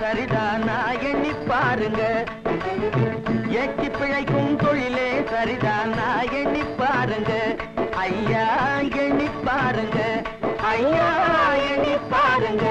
சரிதானா எண்ணி பாருங்க, எட்டி பிழைக்கும் தொழிலே சரிதானா எண்ணி பாருங்க, ஐயா எண்ணி பாருங்க, ஐயா எண்ணி பாருங்க.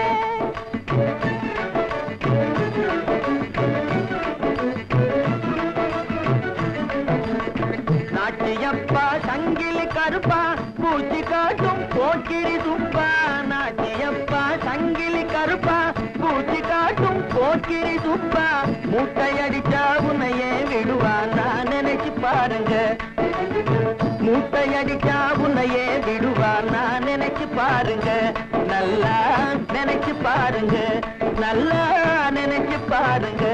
நாட்டியப்பா சங்கிலி கருப்பா பூச்சி காட்டும் போக்கிரி துப்பா, நாட்டியப்பா சங்கிலி கருப்பா பூச்சி காட்டும் போக்கிரி துப்பா, மூட்டை அடிச்சா உன்னையே விடுவா நான் நினைச்சு பாருங்க, மூட்டை அடிச்சா உன்னையே விடுவா நான் நினைச்சு பாருங்க, நல்லா நினைச்சு பாருங்க, நல்லா நினைச்சு பாருங்க.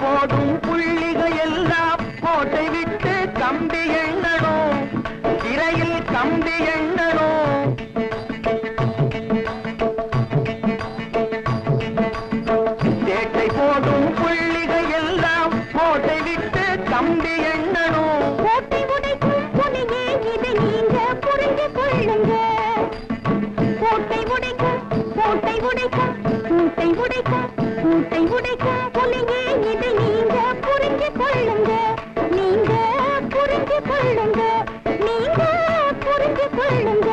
போடும் புள்ளிகள் எல்லாம் கோட்டை விட்டு கம்பி எண்ணணும், சிறையில் கம்பி எண்ணணும். சேட்டை போடும் புள்ளிகள் எல்லாம் கோட்டை விட்டு கம்பி எண்ணணும். கோட்டை உடைக்கும் புலியே இதை நீங்க புரிந்து கொள்ளுங்க, கோட்டை உடைக்கும் கோட்டை உடைக்கும் கூட்டை உடைக்கும் கூட்டை உடைக்கும் புலியே இதை நீங்க புரிந்து கொள்ளுங்க, நீங்க புரிந்து கொள்ளுங்க, நீங்க புரிந்து கொள்ளுங்க.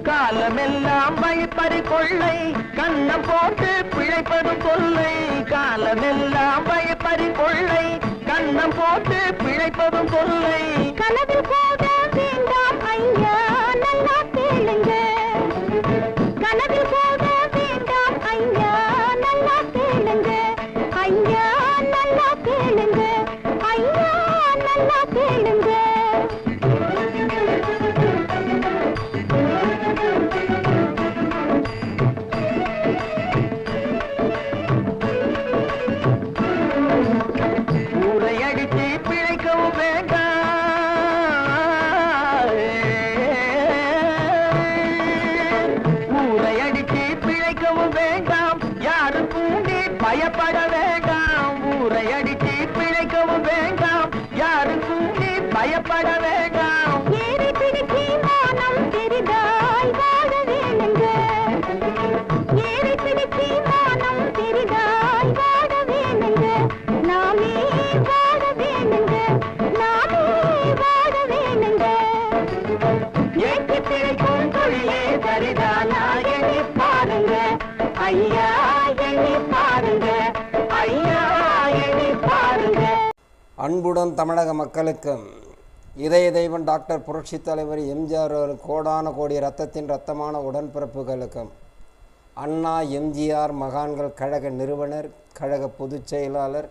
காலமெல்லாம் வழிப்பறி கொள்ளை கண்ணம் போட்டு பிழைப்பதும் கொள்ளை, காலமெல்லாம் வழிப்பறி கொள்ளை கண்ணம் போட்டு பிழைப்பதும் கொள்ளை. கனவில் போத வேண்டாம் ஐயா நல்லா கேளுங்க, கனவில் போத வேண்டாம் ஐயா நல்லா கேளுங்க, ஐயா நல்லா கேளுங்க, ஐயா நல்லா கேளுங்க. ஊரை அடித்து பிழைக்கவும் வேண்டாம், ஊரை அடித்து பிழைக்கவும் வேண்டாம், யாருக்கும் நீ பயப்பட வேண்டாம், ஊரை அடித்து பிழைக்கவும் வேண்டாம், யாருக்கும் நீ பயப்பட வேண்டாம். ஏறி பிடிச்சி மானம் பெரிதாய் வாழ வேணுங்க, ஏறி பிடிச்சி மானம் பெரிதாய் வாழ வேணுங்க, நாமே வாழ வேணுங்க, நாமே வாழ வேணுங்க. ஏற்றி பிழைக்கும் தொழிலே சரிதானா எண்ணி பாருங்க, ஐயா எண்ணி பாருங்க, ஐயா எண்ணி பாருங்க. அன்புடன் தமிழக மக்களுக்கும் இதய தெய்வம் டாக்டர் புரட்சி தலைவர் எம்ஜிஆர் கோடான கோடி இரத்தத்தின் இரத்தமான உடன்பிறப்புகளுக்கும் அண்ணா எம்ஜிஆர் மகான்கள் கழக நிறுவனர் கழக பொதுச் செயலாளர்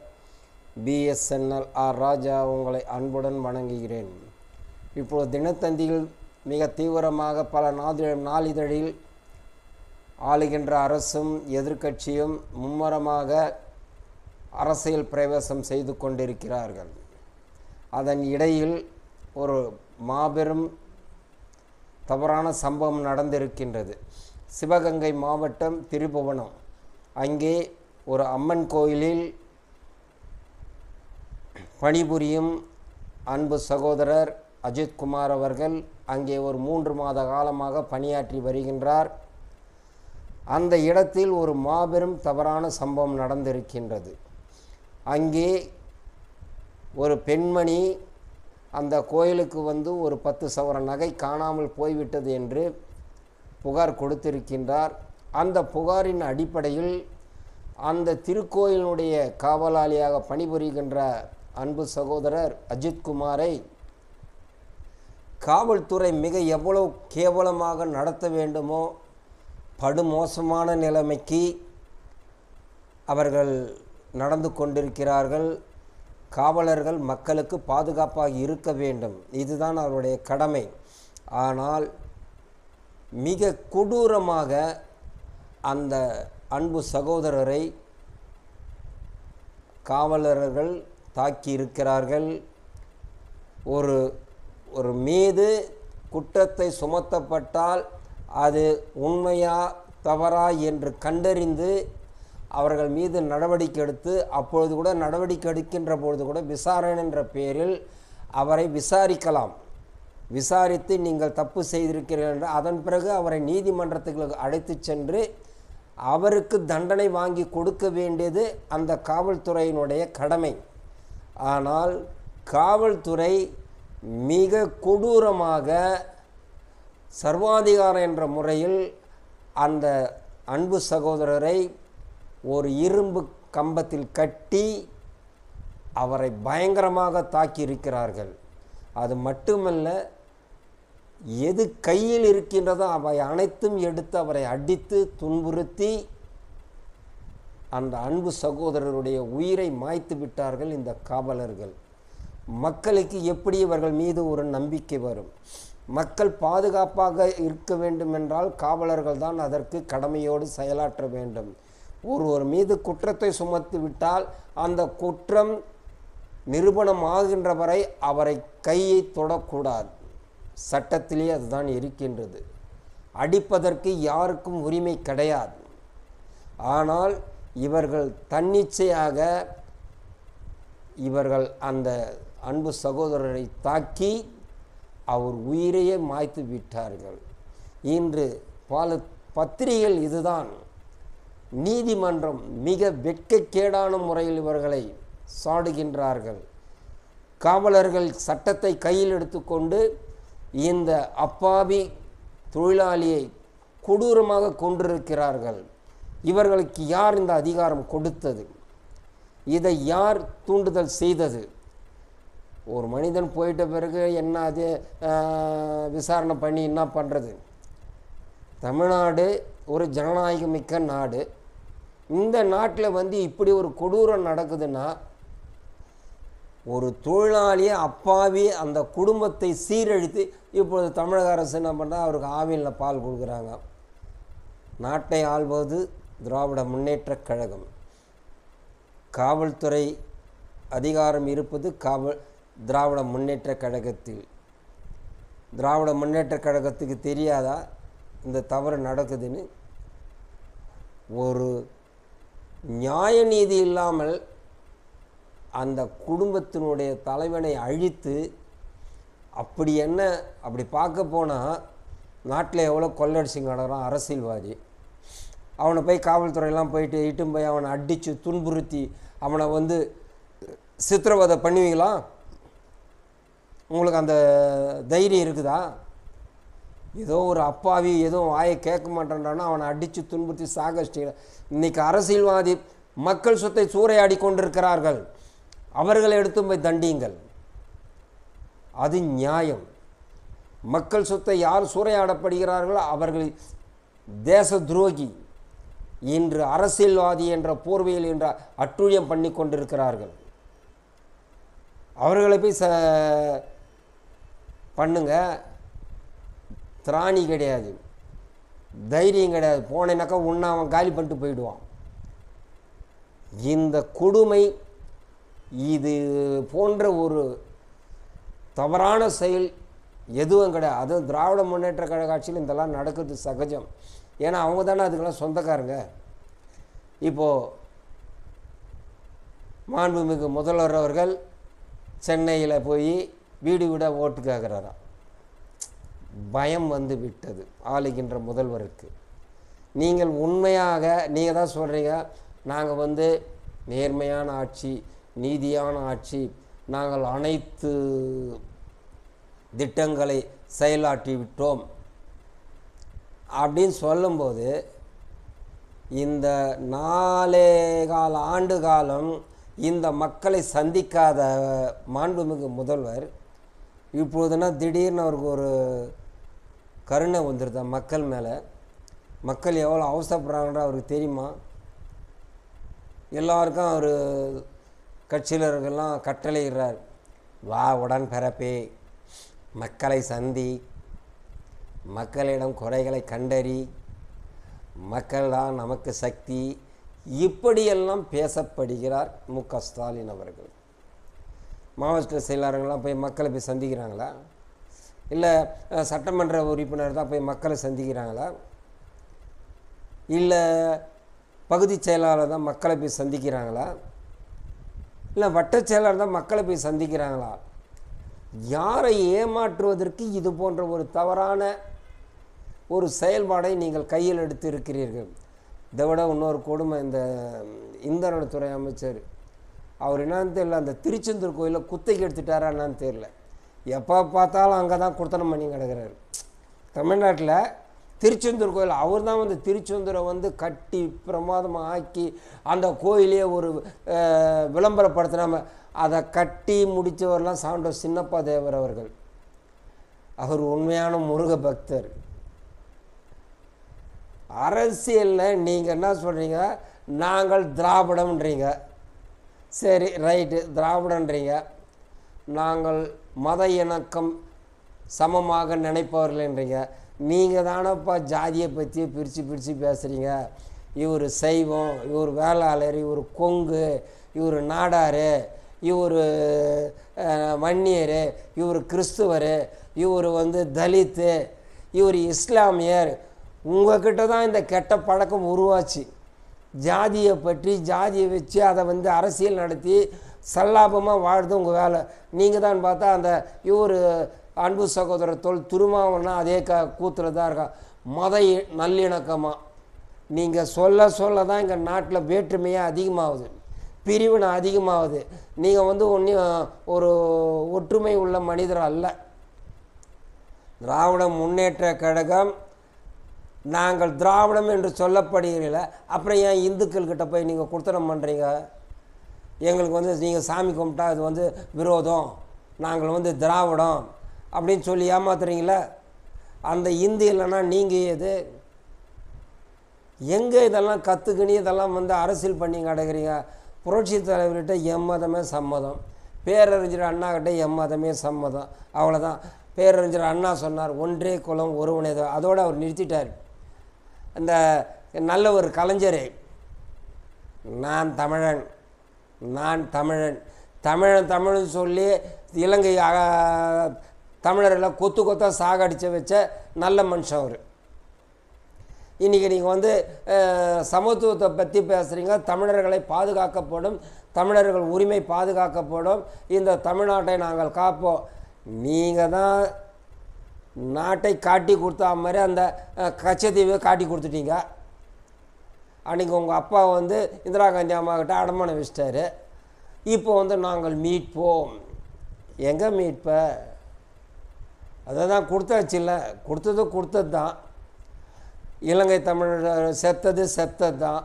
BSNL ஆர் ராஜா உங்களை அன்புடன் வணங்குகிறேன். இப்போது தினத்தந்தியில் மிக தீவிரமாக பல நாளிதழில் ஆளுகின்ற அரசும் எதிர்க்கட்சியும் மும்முரமாக அரசியல் பிரவேசம் செய்து கொண்டிருக்கிறார்கள். அதன் இடையில் ஒரு மாபெரும் தவறான சம்பவம் நடந்திருக்கின்றது. சிவகங்கை மாவட்டம் திருபுவனம் அங்கே ஒரு அம்மன் கோயிலில் பணிபுரியும் அன்பு சகோதரர் அஜித்குமார் அவர்கள் அங்கே ஒரு 3 மாத காலமாக பணியாற்றி வருகின்றார். அந்த இடத்தில் ஒரு மாபெரும் தவறான சம்பவம் நடந்திருக்கின்றது. அங்கே ஒரு பெண்மணி அந்த கோயிலுக்கு வந்து ஒரு 10 சவரன் நகை காணாமல் போய்விட்டது என்று புகார் கொடுத்திருக்கின்றார். அந்த புகாரின் அடிப்படையில் அந்த திருக்கோயிலுடைய காவலாளியாக பணிபுரிகின்ற அன்பு சகோதரர் அஜித்குமாரை காவல்துறை மிக எவ்வளவு கேவலமாக நடத்த வேண்டுமோ படுமோசமான நிலைமைக்கு அவர்கள் நடந்து கொண்டிருக்கிறார்கள். காவலர்கள் மக்களுக்கு பாதுகாப்பாக இருக்க வேண்டும், இதுதான் அவருடைய கடமை. ஆனால் மிக கொடூரமாக அந்த அன்பு சகோதரரை காவலர்கள் தாக்கி இருக்கிறார்கள். ஒரு மீது குற்றத்தை சுமத்தப்பட்டால் அது உண்மையா தவறா என்று கண்டறிந்து அவர்கள் மீது நடவடிக்கை எடுத்து, அப்பொழுது கூட நடவடிக்கை எடுக்கின்ற பொழுது கூட விசாரணை என்ற பெயரில் அவரை விசாரிக்கலாம். விசாரித்து நீங்கள் தப்பு செய்திருக்கிறீர்கள் என்று அதன் பிறகு அவரை நீதிமன்றத்துக்கு அழைத்து சென்று அவருக்கு தண்டனை வாங்கி கொடுக்க வேண்டியது அந்த காவல்துறையினுடைய கடமை. ஆனால் காவல்துறை மிக கொடூரமாக சர்வாதிகாரம் என்ற முறையில் அந்த அன்பு சகோதரரை ஒரு இரும்பு கம்பத்தில் கட்டி அவரை பயங்கரமாக தாக்கி இருக்கிறார்கள். அது மட்டுமல்ல, எது கையில் இருக்கின்றதோ அவை அனைத்தும் எடுத்து அவரை அடித்து துன்புறுத்தி அந்த அன்பு சகோதரருடைய உயிரை மாய்த்து விட்டார்கள் இந்த காவலர்கள். மக்களுக்கு எப்படி இவர்கள் மீது ஒரு நம்பிக்கை வரும்? மக்கள் பாதுகாப்பாக இருக்க வேண்டும் என்றால் காவலர்கள் தான் அதற்கு கடமையோடு செயலாற்ற வேண்டும். ஒருவர் மீது குற்றத்தை சுமத்தி விட்டால் அந்த குற்றம் நிரூபணம் ஆகின்ற வரை அவரை கையை தொடக்கூடாது. சட்டத்திலே அதுதான் இருக்கின்றது. அடிப்பதற்கு யாருக்கும் உரிமை கிடையாது. ஆனால் இவர்கள் தன்னிச்சையாக இவர்கள் அந்த அன்பு சகோதரரை தாக்கி அவர் உயிரையே மாய்த்து விட்டார்கள். இன்று பல பத்திரிகைகள் இதுதான். நீதிமன்றம் மிக வெட்கக்கேடான முறையில் இவர்களை சாடுகின்றார்கள். காவலர்கள் சட்டத்தை கையில் எடுத்துக்கொண்டு இந்த அப்பாவி தொழிலாளியை கொடூரமாக கொண்டிருக்கிறார்கள். இவர்களுக்கு யார் இந்த அதிகாரம் கொடுத்தது? இதை யார் தூண்டுதல் செய்தது? ஒரு மனிதன் போயிட்ட பிறகு என்ன அது விசாரணை பண்ணி என்ன பண்ணுறது? தமிழ்நாடு ஒரு ஜனநாயகமிக்க நாடு. இந்த நாட்டில் இப்படி ஒரு கொடூரம் நடக்குதுன்னா, ஒரு தொழிலாளியை அப்பாவி அந்த குடும்பத்தை சீரழித்து இப்பொழுது தமிழக அரசு என்ன பண்ணுறா? அவருக்கு ஆவினில் பால் கொடுக்குறாங்க. நாட்டை ஆள்வது திராவிட முன்னேற்றக் கழகம். காவல்துறை அதிகாரம் இருப்பது திராவிட முன்னேற்றக் கழகத்தில். திராவிட முன்னேற்றக் கழகத்துக்கு தெரியாதா இந்த தவறு நடக்குதுன்னு? ஒரு நியாய நீதி இல்லாமல் அந்த குடும்பத்தினுடைய தலைவனை அழித்து, அப்படி பார்க்க போனால் நாட்டில் எவ்வளோ கொள்ளடிச்சு நடக்கிறான் அரசியல்வாதி. அவனை போய் காவல்துறையெல்லாம் போயிட்டு இட்டும் போய் அவனை அடித்து துன்புறுத்தி அவனை சித்திரவதை பண்ணுவீங்களா? உங்களுக்கு அந்த தைரியம் இருக்குதா? ஏதோ ஒரு அப்பாவி ஏதோ வாயை கேட்க மாட்டேன்றான்னா அவனை அடித்து துன்புறுத்தி சாகச்சிட்டீங்க. இன்றைக்கி அரசியல்வாதி மக்கள் சொத்தை சூறையாடி கொண்டிருக்கிறார்கள். அவர்களை எடுத்து போய் தண்டியுங்கள். அது நியாயம். மக்கள் சொத்தை யார் சூறையாடப்படுகிறார்களோ அவர்கள் தேச துரோகி. இன்று அரசியல்வாதி என்ற போர்வையில் என்ற அட்டூழியம் பண்ணி கொண்டிருக்கிறார்கள். அவர்களை போய் பண்ணுங்க. திராணி கிடையாது, தைரியம் கிடையாது. போனேனாக்கா அவன் காலி பண்ணிட்டு போயிடுவான். இந்த கொடுமை, இது போன்ற ஒரு தவறான செயல் எதுவும் கிடையாது. அதுவும் திராவிட முன்னேற்ற கழக ஆட்சியில் இதெல்லாம் நடக்கிறது சகஜம். ஏன்னா அவங்க தானே அதுக்கெல்லாம் சொந்தக்காரங்க. இப்போது மாண்புமிகு முதல்வர் அவர்கள் சென்னையில் போய் வீடு வீட ஓட்டு கேட்குறாராம். பயம் விட்டது ஆளுகின்ற முதல்வருக்கு. நீங்கள் உண்மையாக நீங்கள் தான் சொல்கிறீங்க, நாங்கள் நேர்மையான ஆட்சி, நீதியான ஆட்சி, நாங்கள் அனைத்து திட்டங்களை செயலாற்றி விட்டோம் அப்படின்னு சொல்லும்போது, இந்த 4.25 ஆண்டு காலம் இந்த மக்களை சந்திக்காத மாண்புமிகு முதல்வர் இப்போதுனா திடீர்னு அவருக்கு ஒரு கருணை வந்துடுதா மக்கள் மேலே? மக்கள் எவ்வளோ அவசரப்படுறாங்கன்ற அவருக்கு தெரியுமா? எல்லாருக்கும் அவர் கட்சியிலர்கள்லாம் கட்டளையிடுறார், வா உடன்பிறப்பே, மக்களை சந்தி, மக்களிடம் குறைகளை கண்டறி, மக்கள் தான் நமக்கு சக்தி, இப்படியெல்லாம் பேசப்படுகிறார் மு.க. ஸ்டாலின் அவர்கள். மாவட்ட செயலாளர்கள்லாம் போய் மக்களை போய் சந்திக்கிறாங்களா? இல்லை சட்டமன்ற உறுப்பினர் தான் போய் மக்களை சந்திக்கிறாங்களா? இல்லை பகுதி செயலாளர் தான் மக்களை போய் சந்திக்கிறாங்களா? இல்லை வட்ட செயலாளர் தான் மக்களை போய் சந்திக்கிறாங்களா? யாரை ஏமாற்றுவதற்கு இது போன்ற ஒரு தவறான ஒரு செயல்பாடை நீங்கள் கையில் எடுத்து இருக்கிறீர்கள். இதை விட இன்னொரு கொடுமை, இந்த இந்தனத்துறை அமைச்சர் அவர் என்னன்னு தெரியல, அந்த திருச்செந்தூர் கோயிலில் குத்தைக்கு எடுத்துட்டாரா என்னான்னு தெரியல. எப்போ பார்த்தாலும் அங்கே தான் குர்த்தனம் பண்ணி கிடக்கிறாரு. தமிழ்நாட்டில் திருச்செந்தூர் கோயில் அவர் தான் வந்து திருச்செந்தூரை வந்து கட்டி பிரமாதமாக ஆக்கி அந்த கோயிலே ஒரு விளம்பரப்படுத்தினாமல் அதை கட்டி முடித்தவரெலாம் சாண்டோஸ் சின்னப்பா தேவர் அவர்கள். அவர் உண்மையான முருக பக்தர். அரசியலில் நீங்கள் என்ன சொல்கிறீங்க? நாங்கள் திராவிடம்ன்றீங்க. சரி, ரைட்டு, திராவிடன்றீங்க. நாங்கள் மத இணக்கம் சமமாக நினைப்பவர்கள்ன்றீங்க. நீங்கள் தானப்பா ஜாதியை பற்றி பிரித்து பேசுகிறீங்க. இவர் சைவம், இவர் வேளாளர், இவர் கொங்கு, இவர் நாடார், இவர் வன்னியர், இவர் கிறிஸ்துவர், இவர் வந்து தலித்து, இவர் இஸ்லாமியர். உங்ககிட்ட தான் இந்த கெட்ட பழக்கம் உருவாச்சு. ஜாதியை பற்றி ஜாதியை வச்சு அதை வந்து அரசியல் நடத்தி சல்லாபமாக வாழ்றது உங்கள் வேலை. நீங்கள் தான் பார்த்தா அந்த இவர் அன்பு சகோதரர் திருமாவனா அதே கூத்துல தான் இருக்கா. மத நல்லிணக்கமாக நீங்கள் சொல்ல தான் எங்கள் நாட்டில் வேற்றுமையாக அதிகமாகுது, பிரிவினை அதிகமாகுது. நீங்கள் வந்து ஒன்றும் ஒரு ஒற்றுமை உள்ள மனிதர் அல்ல. திராவிட முன்னேற்ற கழகம் நாங்கள் திராவிடம் என்று சொல்லப்படுகிறீங்கள, அப்புறம் ஏன் இந்துக்கள்கிட்ட போய் நீங்கள் குர்த்தனம் பண்ணுறீங்க? எங்களுக்கு வந்து நீங்கள் சாமி கும்பிட்டா அது வந்து விரோதம், நாங்கள் வந்து திராவிடம் அப்படின்னு சொல்லி ஏமாத்துறீங்கள. அந்த இந்து இல்லைன்னா நீங்கள் எது? எங்கே இதெல்லாம் கற்றுக்கினி இதெல்லாம் வந்து அரசியல் பண்ணி கிடக்குறீங்க? புரட்சி தலைவர்கிட்ட எம்மதமே சம்மதம், பேரறிஞர் அண்ணாக்கிட்ட எம்மதமே சம்மதம், அவ்வளோதான். பேரறிஞர் அண்ணா சொன்னார் ஒன்றே குலம் ஒருவனே தான், அதோடு அவர் நிறுத்திட்டார். அந்த நல்ல ஒரு கலைஞர், நான் தமிழன் நான் தமிழன் தமிழன் தமிழ்னு சொல்லி இலங்கை தமிழரெல்லாம் கொத்து கொத்தாக சாகடிச்சு வச்ச நல்ல மனுஷன் அவர். இன்றைக்கி நீங்கள் வந்து சமத்துவத்தை பற்றி பேசுகிறீங்க. தமிழர்களை பாதுகாக்கப்படும், தமிழர்கள் உரிமை பாதுகாக்கப்படும், இந்த தமிழ்நாட்டை நாங்கள் காப்போம். நீங்கள் தான் நாட்டை காட்டி கொடுத்தா மாதிரி அந்த கச்சத்தீவை காட்டி கொடுத்துட்டீங்க. அன்றைக்கி உங்கள் அப்பா வந்து இந்திரா காந்தி அம்மாக்கிட்ட அடமானம் வச்சிட்டாரு. இப்போ வந்து நாங்கள் மீட்போம். எங்கே மீட்ப? அதை தான் கொடுத்தாச்சு இல்லை, கொடுத்தது தான். இலங்கை தமிழர் செத்தது தான்.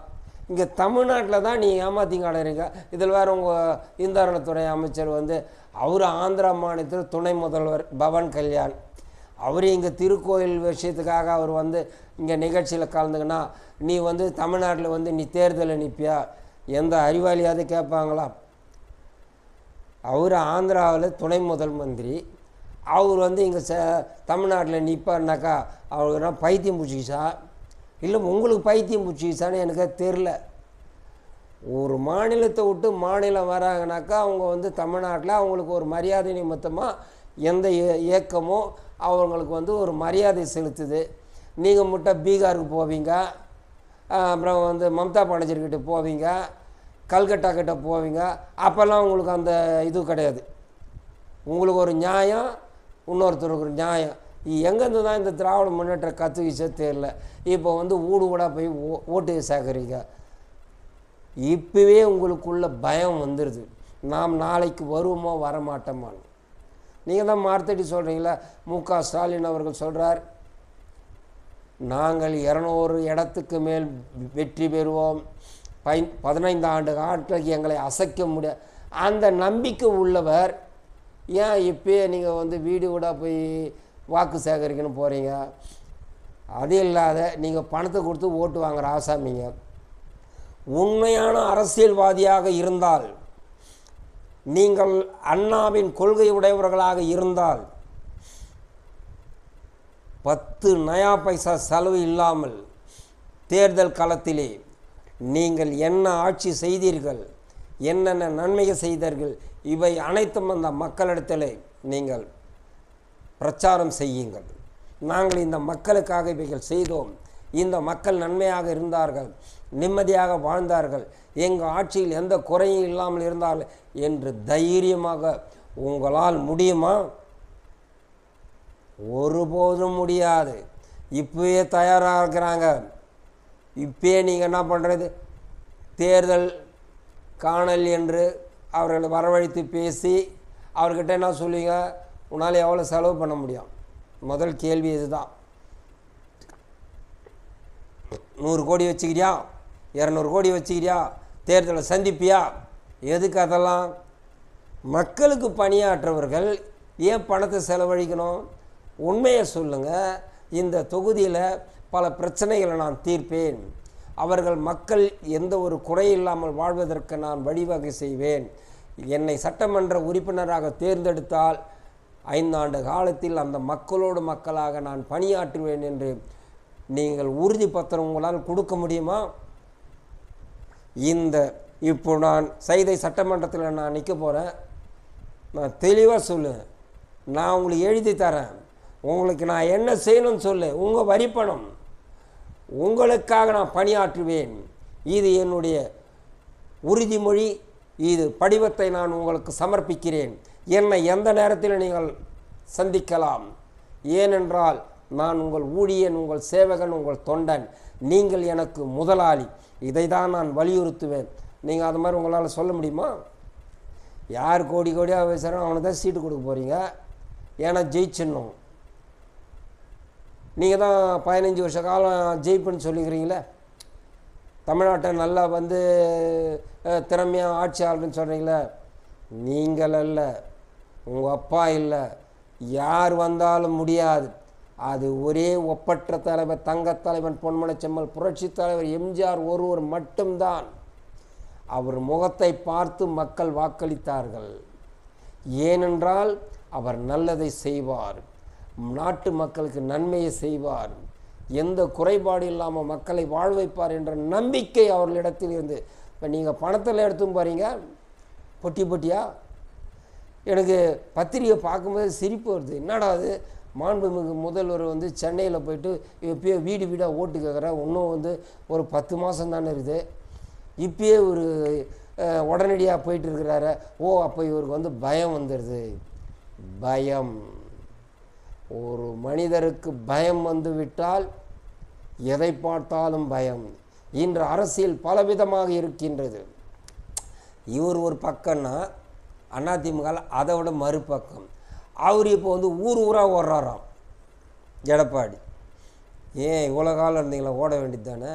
இங்கே தமிழ்நாட்டில் தான் நீ ஏமாற்றிங்க அடைகிறீங்க. இதில் வேறு உங்கள் இந்தாரணத்துறை அமைச்சர் வந்து அவர் ஆந்திரா மாநிலத்தில் துணை முதல்வர் பவன் கல்யாண், அவர் இங்கே திருக்கோயில் விஷயத்துக்காக அவர் வந்து இங்கே நிகழ்ச்சியில் கலந்துக்கினா நீ வந்து தமிழ்நாட்டில் வந்து நீ தேர்தலில் நிற்பியா? எந்த அறிவாளியாவது கேட்பாங்களா? அவர் ஆந்திராவில் துணை முதல் மந்திரி, அவர் வந்து இங்கே தமிழ்நாட்டில் நிற்பார்னாக்கா அவருக்கு பைத்தியம் பிடிச்சிக்கிச்சா இல்லை உங்களுக்கு பைத்தியம் பிடிச்சிக்கிச்சான்னு எனக்கு தெரில. ஒரு மாநிலத்தை விட்டு மாநிலம் வராங்கனாக்கா அவங்க வந்து தமிழ்நாட்டில் அவங்களுக்கு ஒரு மரியாதை நிமித்தமாக எந்த இயக்கமோ அவங்களுக்கு வந்து ஒரு மரியாதை செலுத்துது. நீங்கள் மட்டும் பீகாருக்கு போவீங்க, அப்புறம் வந்து மம்தா பானர்ஜிக்கிட்ட போவீங்க, கல்கட்டா கிட்ட போவீங்க, அப்போல்லாம் உங்களுக்கு அந்த இது கிடையாது. உங்களுக்கு ஒரு நியாயம், இன்னொருத்தருக்கு ஒரு நியாயம். எங்கேருந்து தான் இந்த திராவிட முன்னேற்ற கற்றுக்கிச்சே தெரியல. இப்போ வந்து ஊடாக போய் ஓட்டு சேர்க்குறீங்க. இப்போவே உங்களுக்குள்ள பயம் வந்துடுது, நாம் நாளைக்கு வருவோமோ வரமாட்டோமான்னு. நீங்கள் தான் மார்த்தடி சொல்கிறீங்களா? மு.க. ஸ்டாலின் அவர்கள் சொல்கிறார், நாங்கள் 200 இடத்துக்கு மேல் வெற்றி பெறுவோம், 15 ஆண்டு காலத்துக்கு எங்களை அசைக்க முடியாது. அந்த நம்பிக்கை உள்ளவர் ஏன் இப்போயே நீங்கள் வந்து வீடு போய் வாக்கு சேகரிக்கணும் போகிறீங்க? அது இல்லாத நீங்கள் பணத்தை கொடுத்து ஓட்டு வாங்குகிற ஆசாமிங்க. உண்மையான அரசியல்வாதியாக இருந்தால், நீங்கள் அண்ணாவின் கொள்கை உடையவர்களாக இருந்தால், 10 நயா பைசா செலவு இல்லாமல் தேர்தல் களத்திலே நீங்கள் என்ன ஆட்சி செய்தீர்கள், என்னென்ன நன்மைகள் செய்தீர்கள், இவை அனைத்தும் அந்த மக்களிடத்தில் நீங்கள் பிரச்சாரம் செய்யுங்கள். நாங்கள் இந்த மக்களுக்காக இவைகள் செய்தோம், இந்த மக்கள் நன்மையாக இருந்தார்கள், நிம்மதியாக வாழ்ந்தார்கள், எங்கள் ஆட்சியில் எந்த குறையும் இல்லாமல் இருந்தார்கள் என்று தைரியமாக உங்களால் முடியுமா? ஒருபோதும் முடியாது. இப்போவே தயாராக இருக்கிறாங்க. இப்போயே நீங்கள் என்ன பண்ணுறது, தேர்தல் காணல் என்று அவர்களை வரவழைத்து பேசி அவர்கிட்ட என்ன சொல்லுவீங்க, உன்னால் எவ்வளோ செலவு பண்ண முடியும்? முதல் கேள்வி இதுதான். 100 கோடி வச்சுக்கிறியா, 200 கோடி வச்சுக்கிறியா, தேர்தலை சந்திப்பியா? எதுக்கு அதெல்லாம்? மக்களுக்கு பணியாற்றவர்கள் ஏன் பணத்தை செலவழிக்கணும்? உண்மையை சொல்லுங்கள். இந்த தொகுதியில் பல பிரச்சனைகளை நான் தீர்ப்பேன், அவர்கள் மக்கள் எந்த ஒரு குறை இல்லாமல் வாழ்வதற்கு நான் வழிவகை செய்வேன். என்னை சட்டமன்ற உறுப்பினராக தேர்ந்தெடுத்தால் 5 ஆண்டு காலத்தில் அந்த மக்களோடு மக்களாக நான் பணியாற்றுவேன் என்று நீங்கள் உறுதி பத்திரம் உங்களால் கொடுக்க முடியுமா? இப்போ நான் சைதை சட்டமன்றத்தில் நான் நிற்க போகிறேன். நான் தெளிவாக சொல்லுவேன், நான் உங்களுக்கு எழுதி தரேன், உங்களுக்கு நான் என்ன செய்யணும்னு சொல்லு, உங்கள் வரிப்பணம், உங்களுக்காக நான் பணியாற்றுவேன். இது என்னுடைய உறுதிமொழி. இது படிவத்தை நான் உங்களுக்கு சமர்ப்பிக்கிறேன். என்னை எந்த நேரத்தில் நீங்கள் சந்திக்கலாம். ஏனென்றால் நான் உங்கள் ஊழியன், உங்கள் சேவகன், உங்கள் தொண்டன். நீங்கள் எனக்கு முதலாளி. இதை தான் நான் வலியுறுத்துவேன். நீங்கள் அது மாதிரி உங்களால் சொல்ல முடியுமா? யார் கோடி கோடியாக பேசுகிறானோ அவனுக்கு தான் சீட்டு கொடுக்க போகிறீங்க. ஏன்னா ஜெயிச்சிடணும். நீங்கள் தான் 15 வருஷ காலம் ஜெயிப்புன்னு சொல்லிக்கிறீங்களே, தமிழ்நாட்டை நல்லா திறமையாக ஆட்சி ஆளுன்னு சொல்கிறீங்களே. நீங்கள் அல்ல, உங்கள் அப்பா இல்லை, யார் வந்தாலும் முடியாது. அது ஒரே ஒப்பற்ற தலைவர், தங்கத் தலைவன், பொன்மனச்செம்மல், புரட்சி தலைவர் எம்ஜிஆர் ஒருவர் மட்டும்தான். அவர் முகத்தை பார்த்து மக்கள் வாக்களித்தார்கள். ஏனென்றால் அவர் நல்லதை செய்வார், நாட்டு மக்களுக்கு நன்மையை செய்வார், எந்த குறைபாடு இல்லாமல் மக்களை வாழ வைப்பார் என்ற நம்பிக்கை அவர்களிடத்தில் இருந்து. இப்போ நீங்கள் பணத்தில் எடுத்தும் போகிறீங்க பொட்டி பொட்டியாக. எனக்கு பத்திரிகை பார்க்கும்போது சிரிப்பு வருது. என்னடா அது, மாண்புமிகு முதல்வர் சென்னையில் போயிட்டு இப்போயே வீடு வீடாக ஓட்டு கேட்குற, இன்னும் ஒரு 10 மாதம் தானே இருக்குது, இப்போயே ஒரு உடனடியாக போயிட்டு இருக்கிறாரு. ஓ, அப்போ இவருக்கு பயம் வந்துடுது. பயம், ஒரு மனிதருக்கு பயம் வந்துவிட்டால் எதை பார்த்தாலும் பயம். இன்று அரசியல் பலவிதமாக இருக்கின்றது. இவர் ஒரு பக்கம்னா அதிமுக, அதை விட மறுபக்கம் அவர் இப்போ ஊர் ஊராக ஓடுறாராம் எடப்பாடி. ஏன் இவ்வளோ காலம் இருந்தீங்களா, ஓட வேண்டியது தானே.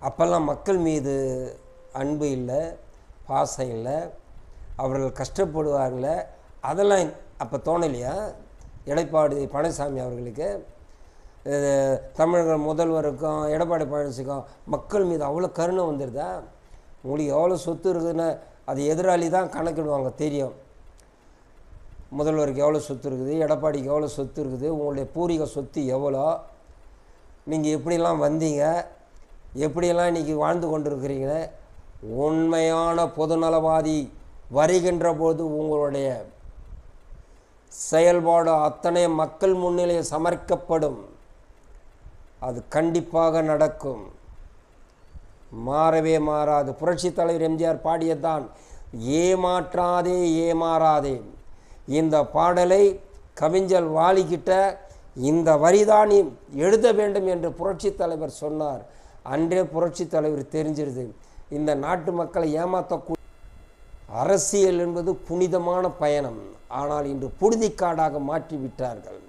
அப்போல்லாம் மக்கள் மீது அன்பு இல்லை, பாசம் இல்லை, அவர்கள் கஷ்டப்படுவார்கள, அதெல்லாம் அப்போ தோணலையா எடப்பாடி பழனிசாமி அவர்களுக்கு? தமிழக முதல்வருக்கும் எடப்பாடி பழனிசாமிக்கும் மக்கள் மீது அவ்வளோ கருணை வந்துடுதா? உங்களுக்கு எவ்வளோ சொத்து இருக்குதுன்னு அது எதிராளி தான் கணக்கிடுவாங்க, தெரியும். முதல்வருக்கு எவ்வளோ சொத்து இருக்குது, எடப்பாடிக்கு எவ்வளோ சொத்து இருக்குது, உங்களுடைய பூர்வீக சொத்து எவ்வளோ, நீங்கள் எப்படிலாம் வந்தீங்க, எப்படியெல்லாம் இன்றைக்கி வாழ்ந்து கொண்டிருக்கிறீங்க. உண்மையான பொதுநலவாதி வருகின்ற போது உங்களுடைய செயல்பாடு அத்தனை மக்கள் முன்னிலையில் சமர்க்கப்படும். அது கண்டிப்பாக நடக்கும், மாறவே மாறாது. புரட்சி தலைவர் எம்ஜிஆர் பாடியதான் ஏமாற்றாதே ஏமாறாதே. இந்த பாடலை கவிஞர் வாலிக்கிட்ட இந்த வரிதான் நீ எழுத வேண்டும் என்று புரட்சி தலைவர் சொன்னார். அன்றே புரட்சி தலைவர் தெரிஞ்சிருது, இந்த நாட்டு மக்களை ஏமாற்றக்கூடிய அரசியல் என்பது புனிதமான பயணம். ஆனால் இன்று புழுதிக்காடாக மாற்றி விட்டார்கள்.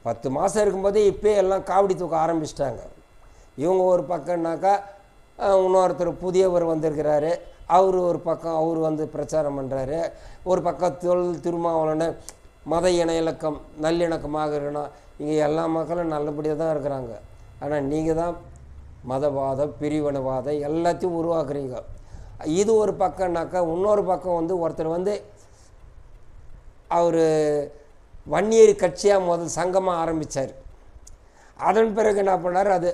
10 மாதம் இருக்கும்போதே இப்போ எல்லாம் காவடி தூக்க ஆரம்பிச்சிட்டாங்க. இவங்க ஒரு பக்கம்னாக்கா இன்னொருத்தர் புதியவர் வந்திருக்கிறாரு, அவர் ஒரு பக்கம் அவர் பிரச்சாரம் பண்ணுறாரு. ஒரு பக்கம் திருமாவளவன் மத இணக்கம் நல்லிணக்கமாக இருக்கணும். இங்கே எல்லா மக்களும் நல்லபடியாக தான் இருக்கிறாங்க. ஆனால் நீங்கள் தான் மதவாதம், பிரிவினவாதம் எல்லாத்தையும் உருவாக்குறீங்க. இது ஒரு பக்கம்னாக்கா இன்னொரு பக்கம் ஒருத்தர் அவர் வன்னியர் கட்சியாக முதல் சங்கமாக ஆரம்பித்தார். அதன் பிறகு என்ன பண்ணார், அது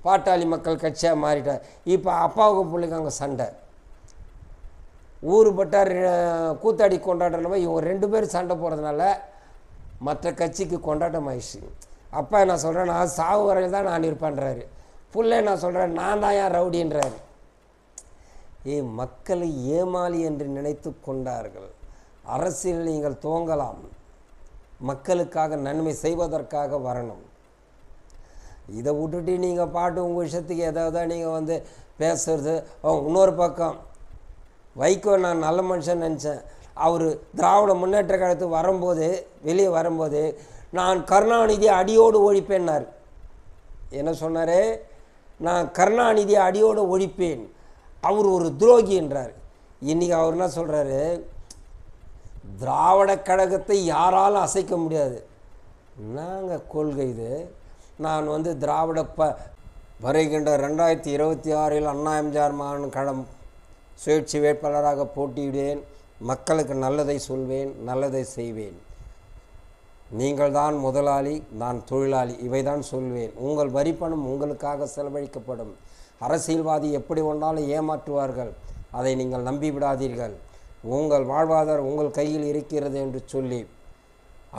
பாட்டாளி மக்கள் கட்சியாக மாறிட்டார். இப்போ அப்பாவுக்கு பிள்ளைங்க அங்கே சண்டை, ஊருப்பட்டார் கூத்தாடி கொண்டாடுறவங்க இவங்க 2 பேரும் சண்டை போகிறதுனால மற்ற கட்சிக்கு கொண்டாட்டம் ஆயிடுச்சு. அப்பா என்ன சொல்கிறேன், நான் சாவு வரையில் தான் நான் இருப்பேன்றாரு. புள்ள என்ன சொல்கிறேன், நான் தான் ஏன் ரவுடின்றாரு. மக்களை ஏமாளி என்று நினைத்து கொண்டார்கள். அரசியல் நீங்கள் துவங்கலாம், மக்களுக்காக நன்மை செய்வதற்காக வரணும். இதை விட்டுட்டு நீங்கள் பாட்டு உங்கள் விஷயத்துக்கு ஏதாவது நீங்கள் பேசுறது. இன்னொரு பக்கம் வைகோ நான் நல்ல மனுஷன் நினச்சேன். அவர் திராவிட முன்னேற்ற கழகத்துக்கு வரும்போது, வெளியே வரும்போது நான் கருணாநிதியை அடியோடு ஒழிப்பேன்னார். என்ன சொன்னார், நான் கருணாநிதியை அடியோடு ஒழிப்பேன், அவர் ஒரு துரோகி என்றார். இன்றைக்கி அவர் என்ன சொல்கிறாரு, திராவிட கழகத்தை யாராலும் அசைக்க முடியாது. நாங்கள் கொள்கை இது. நான் திராவிட வருகின்ற 2026 அண்ணா எம்ஜிஆர் மகன் கழகம் சுயேட்சை வேட்பாளராக போட்டியிடுவேன். மக்களுக்கு நல்லதை சொல்வேன், நல்லதை செய்வேன். நீங்கள் தான் முதலாளி, நான் தொழிலாளி, இவை தான் சொல்வேன். உங்கள் வரிப்பணம் உங்களுக்காக செலவழிக்கப்படும். அரசியல்வாதி எப்படி ஒன்றாலும் ஏமாற்றுவார்கள், அதை நீங்கள் நம்பிவிடாதீர்கள். உங்கள் வாழ்வாதாரம் உங்கள் கையில் இருக்கிறது என்று சொல்லி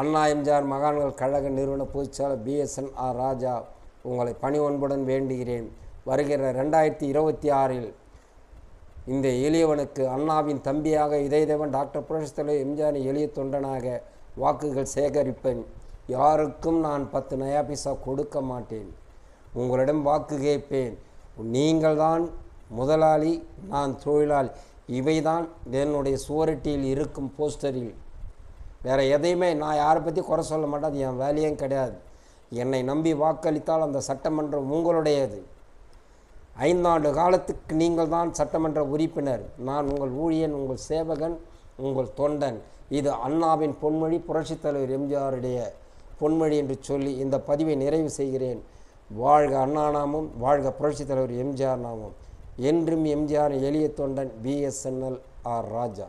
அண்ணா எம்ஜிஆர் மகான்கள் கழக நிறுவன பொதுச்செயலாளர் BSN ராஜா உங்களை பணிவன்புடன் வேண்டுகிறேன். வருகிற 2026 இந்த எளியவனுக்கு அண்ணாவின் தம்பியாக இதயதேவன் டாக்டர் புரட்சித் தலைவர் எம்ஜிஆர் எளிய தொண்டனாக வாக்குகள் சேகரிப்பேன். யாருக்கும் நான் 10 நயா பைசா கொடுக்க மாட்டேன். உங்களிடம் வாக்கு கேட்பேன். நீங்கள் தான் முதலாளி, நான் தொழிலாளி. இவை தான் என்னுடைய சுவரட்டியில் இருக்கும் போஸ்டரில். வேறு எதையுமே நான் யாரை பற்றி குறை சொல்ல மாட்டேன், அது என் வேலையும் கிடையாது. என்னை நம்பி வாக்களித்தால் அந்த சட்டமன்றம் உங்களுடையது. 5 ஆண்டு காலத்துக்கு நீங்கள் தான் சட்டமன்ற உறுப்பினர். நான் உங்கள் ஊழியன், உங்கள் சேவகன், உங்கள் தொண்டன். இது அண்ணாவின் பொன்மொழி, புரட்சித் தலைவர் எம்ஜிஆருடைய பொன்மொழி என்று சொல்லி இந்த பதிவை நிறைவு செய்கிறேன். வாழ்க அண்ணா நாமம், வாழ்க புரட்சித் தலைவர் எம்ஜிஆர் நாமம். என்றும் எம்ஜிஆர் எளிய தொண்டன் BSNL ராஜா.